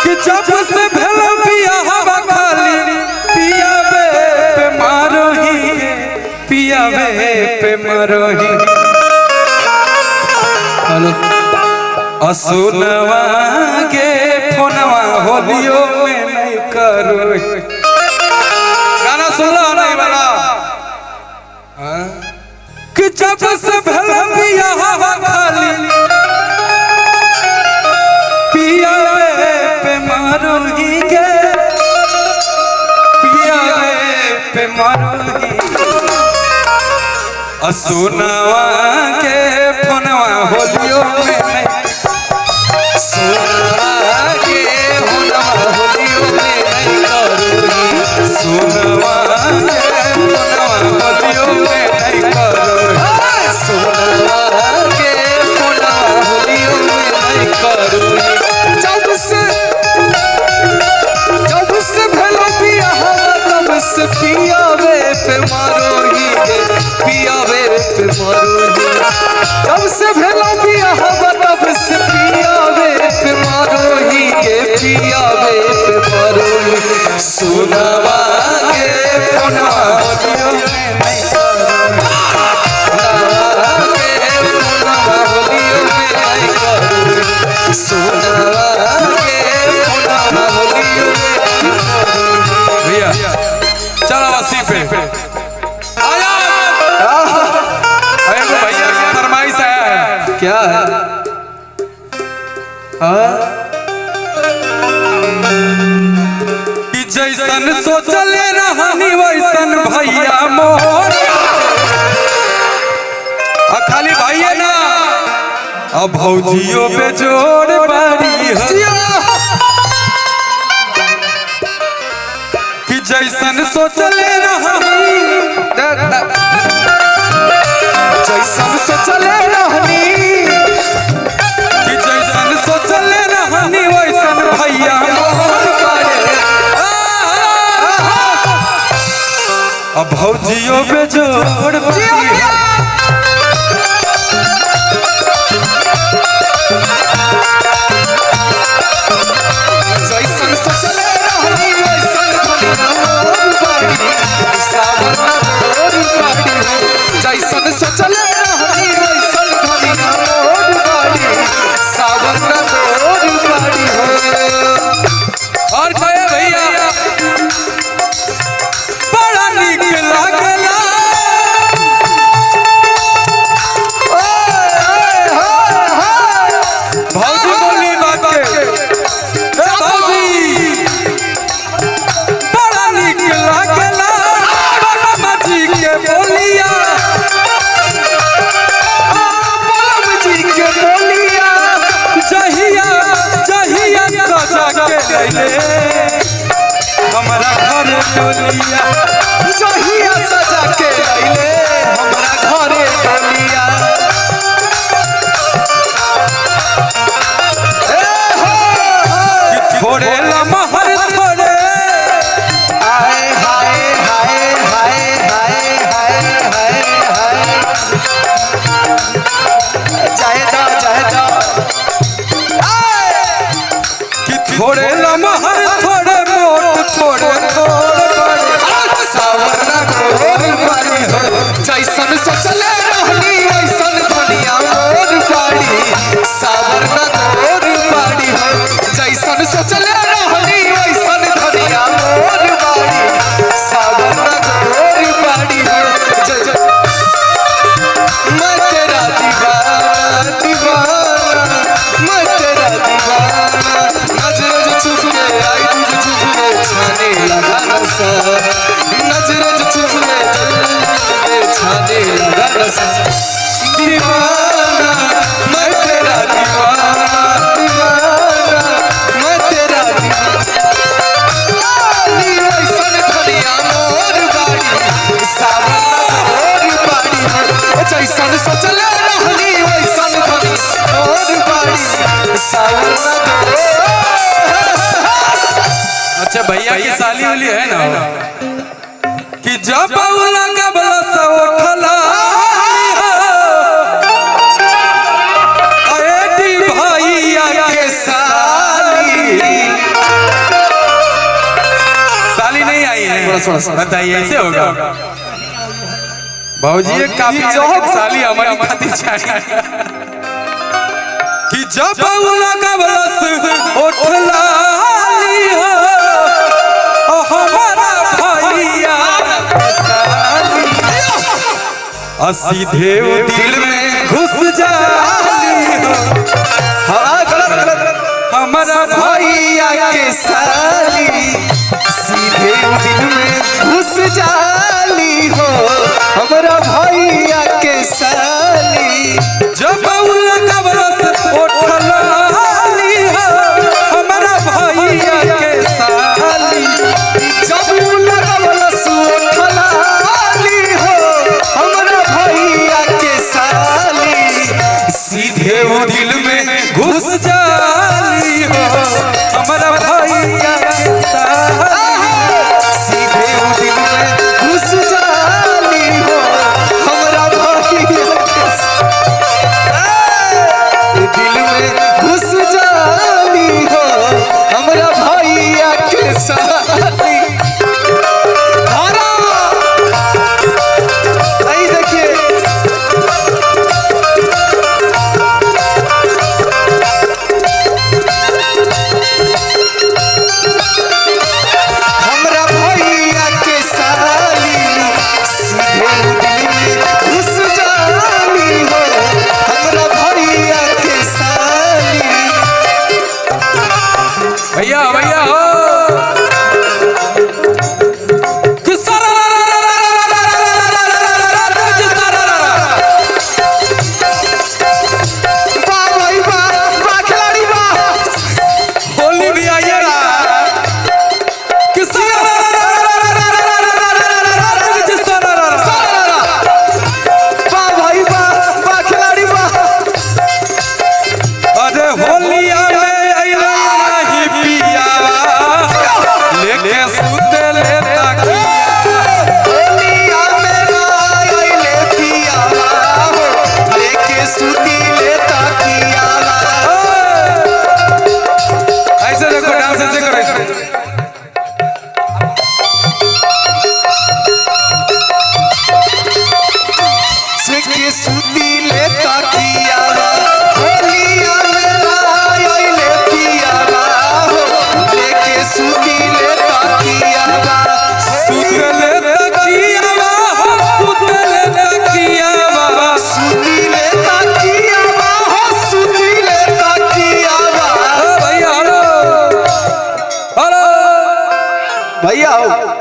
कि जब से भेल पिया हवा खाली पियावे पे मारोही पियावे पे मारोही असुनवा के फोनवा होलियो में नहीं करो। गाना सुन लो नहीं वाला कि जब से भेल पिया हवा खाली पियावे पे मारोही के पियावे पे मारोही असुनवा के फोनवा होलियो में नहीं सोनवा के फोनवा होलियो में नहीं करोही सोनवा के फोनवा होलियो में नहीं करोही सोनवा के फोनवा होलियो में नहीं करोही। जब से भेलो पिया हवा तब से पियावे पे मारोही पियावे पे मारोही जब से भेलो पिया हवा तब से पियावे पे मारोही के पियावे पे मारोही सोनवा के फोनवा होलियो में नहीं करोही फोनवा होलियो में नहीं करोही सोनवा के फोनवा होलियो में नहीं करोही। भैया चलो वसी पे आया भैया की फरमाइश आया है। क्या है कि जैसन सोचले रहनी वैसन भैया मोर खाली भैया ना अब भौजियो पे जोड़ बारी कि जैसन सोचले रहनी जैसन सोचले रहनी कि जैसन सोचले रहनी वैसन भैया अब भौजियो पे जोड़ जैसन सोचले रहनी वैसन जैसन सोचले रहनी वैसन भलिया मोर बाड़ी सावन मोर बाड़ी हो। और कहे भैया बड़ा नीक लागला भौजी बोली बात के भौजी बड़ा नीक लागला बाबा जी के बोलिया हमारा घर टोलिया जहिया सजा के लैले हमारा घरे टोलिया थोड़े लमहर थोड़े आए हाय हाय हाय हाय हाय हाय हाय चाहेदा कि थोड़े लमहर थोड़े मोट थोड़े सावरना गोर बाड़ी हो जैसन सोचले रहनी वैसन भलिया मोर बाड़ी सावरना गोर बाड़ी हो जैसन सोचले रहनी वैसन भलिया मोर बाड़ी सावरना गोर बाड़ी हो। मैं तेरा दीवाना मैं तेरा दीवाना नजर जो चुभने आई तुझे चुभने छाने लगा नशा नजर जो चुभने छाने लगा नशा दीवाना मैं तेरा दीवाना दीवाना मैं तेरा दीवाना वैसन भलिया मोर बाड़ी सावरना मोर बाड़ी जैसन सोचले रहनी वैसन भलिया मोर बाड़ी सावरना। अच्छा भैया की साली वाली है ना कि जब लगा बला सा उठला भैया के साली सुनो बताइए ऐसे होगा भाजी काफी साली हमारी खातिर चाहिए कि जब लगवलस उठलाली हो हमारा भैया सीधे दिल में घुस जाली हो हमारा भैया के साली सीधे दिल में घुस जाली हो हमारा भैया के साली जब लगवलस उठलाली हो हमारा भैया के साली जब लगवलस उठलाली हो हमारा भैया के साली सीधे वो दिल में घुस जाली हो हमारा भैया के साली सीधे वो दिल में घुस जाली हो हमारा भैया के दिल में घुस जाली हो हमारा भैया के साली देखिए हमरा भैया के साली सीधे दिल में घुस जाली हो हमरा भैया के साली भैया भैया हो होली भी आइएगा अरे होलिया में अइला नहीं पिया लेके सुते लेता होलिया में आइले पियावा हो लेके सुती लेता कियावा ऐसे देखो डांस ऐसे करो लेके सुती लेता कियावा होलिया में आइले पियावा हो लेके सुती लेता कियावा सुते लेता कियावा हो सुते लेता कियावा सुती लेता कियावा हो सुती लेता कियावा भैया हेलो हेलो भैया हो